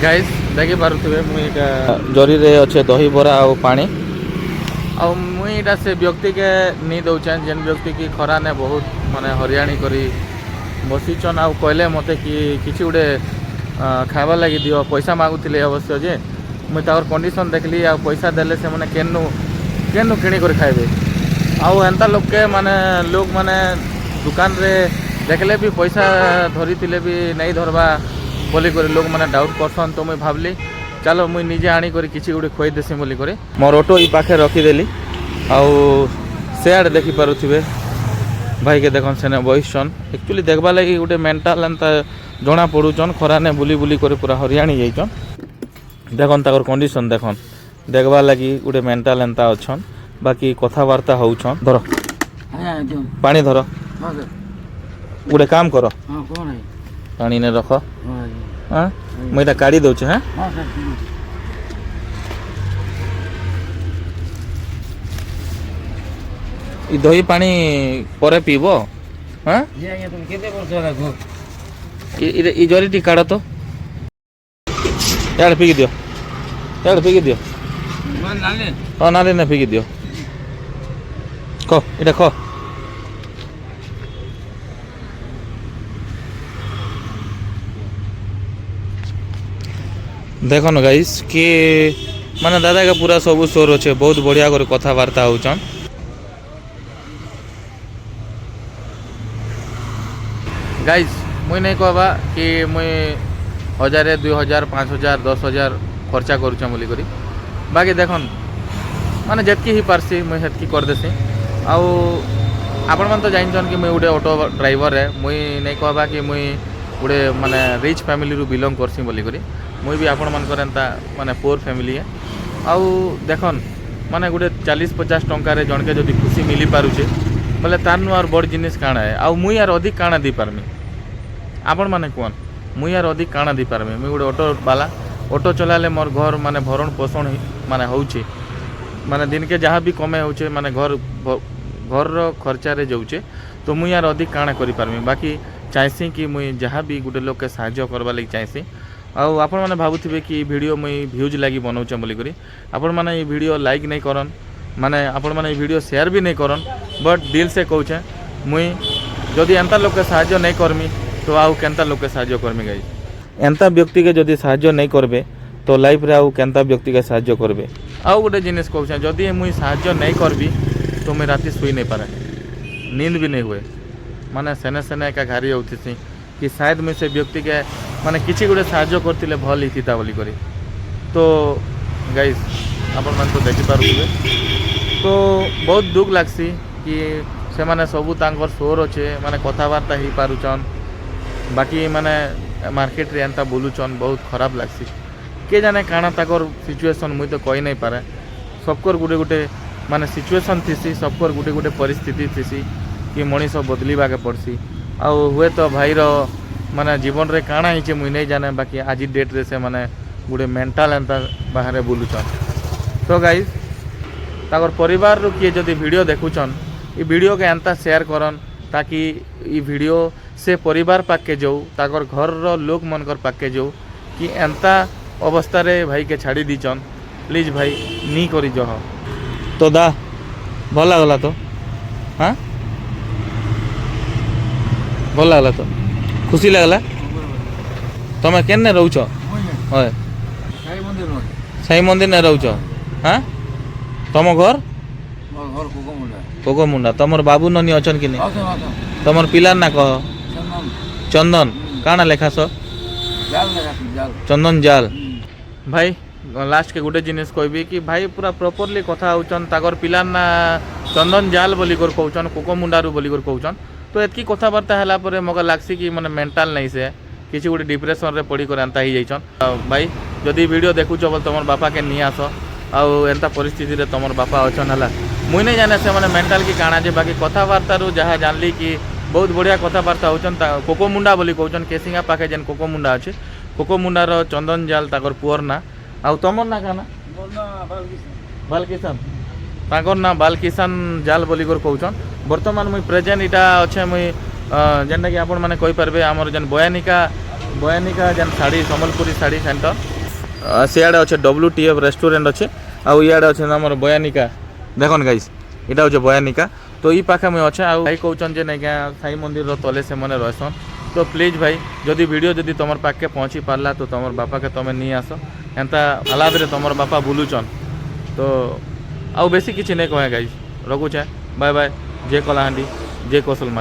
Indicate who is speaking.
Speaker 1: guys देखि पारुथिबे मुई एटा जरी रे अच्छे दही बरा और पानी आ मुई एटा से व्यक्ति के नहीं दउछन जेन व्यक्ति की खरा ने बहुत माने हरियाणी करी बसीचन आ कहले मते कि किछि उडे खावा लगी दियो पैसा मागुथिले अवश्य जे मुई तार कंडीशन देखली आ पैसा देले से माने केन्नु केन्नु किणी कर खाइबे आ एंता लोग के माने दुकान रे देखले भी पैसा धरी थिले भी नहीं धरबा बोली कर लोग मैंने डाउट करसन तो मुई भावली चलो मुई निजे आनी करी किसी गुटे खुई देसी बोली कर मोर ऑटो ई पाखे रखीदेली आउ सेआडे देखी पारुथिबे भाई के देखन सेने बहिसन एक्चुअली देखबा लगी गोटे मेंटाल एंता जना पड़ुचन खराने बुली बुली कर पूरा हरियाणी जाइछन देखन ताकर कंडीशन देखन देखबा लगी गोटे मेंटाल एंता अछन बाकी कथावार्ता होउछन धर पानी धर गोटे काम कर पानी ने रख हाँ मुझे काढ़ी दौचे हाँ ई दही पानी परे पीब हाँ ई जरी काढ़ तो यार फिकी दियो यार फिकी दियो हाँ नाली ने फिकी दियो खो इटा खो देखो न गाइस कि माने दादा का पूरा सब स्टोर अच्छे बहुत बढ़िया कर कथबार्ता होचन गाइस मुई नहीं कहबा कि मुई 1000 2000 5000 10000 खर्चा करूँ बोली करी बाकी देखन माने जितकी ही पार्सी मुई हेतकी कर देसी आउ आपण मन तो जानछन कि मुई गोटे ऑटो ड्राइवर है मुई नहीं कहबा कि मुई गोटे माने रिच फैमिली रु बिलोंग करसी बोली करी मुई भी आपण मानकर एंता माने पोर फैमिली है आउ देखन माने गोटे 40-50 टंका रे जणके जदि खुशी मिली पारुचे बोले तार नु और बड़ जिनिस काଣା है आउ मुई यार अधिक काଣା दी पारमी आपण माने कोन मुई यार अधिक काଣା दी पारमी मुई गोटे ऑटो वाला ऑटो चलाले मोर घर माने भरण पोषण माने होउचे माने दिन के जहाँ भी कमे होउचे माने घर रो खर्चा रे जाउचे तो मुई यार अधिक काଣା करि पारमी बाकी चाहसी कि मुई जहाँ भी गोटे लोग के साहाय्य करबा लागि चाहसी आउ आपण माने भाबुथिबे कि वीडियो मुई व्यूज लागि बनाउचे बोली करी आपण माने ई वीडियो लाइक नहीं करन माने आपण माने ई वीडियो शेयर भी नहीं करन बट दिल से कहूचे मुई जदि एंता लोग के साहाय्य नहीं करमी तो आउ केंता लोग के साहाय्य करमी गाई एंता व्यक्ति के जदि साहाय्य नहीं करबे तो लाइफ रे आउ केंता व्यक्ति के साहाय्य करबे आउ गोटे जिनिस कहूचे जदि मुई साहाय्य नहीं करबी तो मुई राति सुई नहीं पारे नींद भी नहीं हुए माने सेने सेने एका घारी होतिसी कि शायद मुझे से व्यक्ति के माने किसी गोटे साहाय्य करथिले भल हिता बोली करी तो गाइस आपण मन तो देखि पारुबे तो बहुत दुख लागसी कि से माने सबू तांकर सोर अच्छे माने कथबार्ता ही पारुचन बाकी माने मार्केट रे एंता बोलुचन बहुत खराब लागसी के जाने काना ताकर सिचुएशन मुई तो कहि नहीं पारे सबकर गुटे गुटे माने सिचुएशन थीसी सबकर गुटे गुटे परिस्थिति थीसी कि मनीष बदलिबा के पड़सी आ हुए तो भाई रो माने जीवन रे काना हिचे मुई नहीं जाने बाकी आज डेट रे से माने गुटे मेंटल एंता बाहर बुलुचन तो गाइस ताकर परिवार रो किए जदि वीडियो देखुचन ई वीडियो के एंता शेयर करन ताकि ई वीडियो से परिवार पाके जाऊ ताकर घर रो लोग मनकर पाके जाऊ कि एंता अवस्था रे भाई के छाड़ी दीचन प्लीज भाई नी करी जह तो दा भल लागला तो हाँ भल लागला तो खुशी लगला तमें केन्ने रोच हय साई मंदिर ने रोच हाँ तुम घर कोकोमुंडा तुमर बाबू ननी अछन कि नहीं तुमर पिलार ना कह चंदन काना लेखास चंदन जाल भाई लास्ट के गोटे जिनिस कहबी कि भाई पूरा प्रॉपरली कथा होचन ताकर पिलार ना चंदन जाल बोली कर कहउचन कोकोमुंडारू बोली कर कहउचन तो एतकी कथबार्ता है पर मगर लागसी कि माने मेंटल नहीं से किसी गोटे डिप्रेशन रे पड़ी कर एंता ही जाइछन भाई जदि वीडियो देखुछ बोल तुम बापा के नहीं आस आउ एंता परिस्थिति रे तुम बापा अछन हला मुई नहीं जाने से माने मेंटल की काଣା जे बाकी कथबार्ता रू जहाँ जानली कि बहुत बढ़िया कथबार्ता होचन कोकोमुंडा बोली कहउचन केसिंगा पाखे जेन कोकोमुंडा अच्छे कोकोमुंडार चंदन जाल ताकर पुअर ना आउ तुमर ना काना बालकिशन ताकर ना बालकिशन जाल बोली कर कहउचन बर्तमान मुई प्रेजेंट इटा अच्छे मुई जेनटा कि आपण माने कहि पारबे हमर जेन बयानिका বয়ানিকা যেন শাড়ি সম্বলপুরী শাড়ি সেন্টর সিଆଡ଼େ ଅଛେ WTF ରେଷ୍ଟୁରାଣ୍ଟ ଅଛେ ଆଉ ଇଆଡ଼େ ଅଛେ ଆମର ବୟାନିକା ଦେଖନ୍ ଗାଇସ୍ ଏଇଟା ହଉଛେ ବୟାନିକା ତ ଇ ପାଖେ ମୁଇଁ ଅଛେ ଆଉ ଭାଇ କହୁଛନ୍ ଯେ ନାଇଁକା ସାଇ ମନ୍ଦିରର ତଲେ ସେମାନେ ରହସନ୍ ତ ପ୍ଲିଜ୍ ଭାଇ ଯଦି ଭିଡ଼ିଓ ଯଦି ତମର ପାଖକେ ପହଞ୍ଚି ପାରିଲା ତ ତମର ବାପାକେ ତମେ ନେଇ ଆସ ଏନ୍ତା ହାଲାତରେ ତମର ବାପା ବୁଲୁଛନ୍ ତ ଆଉ ବେଶୀ କିଛି ନାଇଁ କହେ ଗାଇସ୍ ରଖୁଛେ ବାଏ ବାଏ ଜୟ କଳାହାଣ୍ଡି ଜୟ କୌଶଲ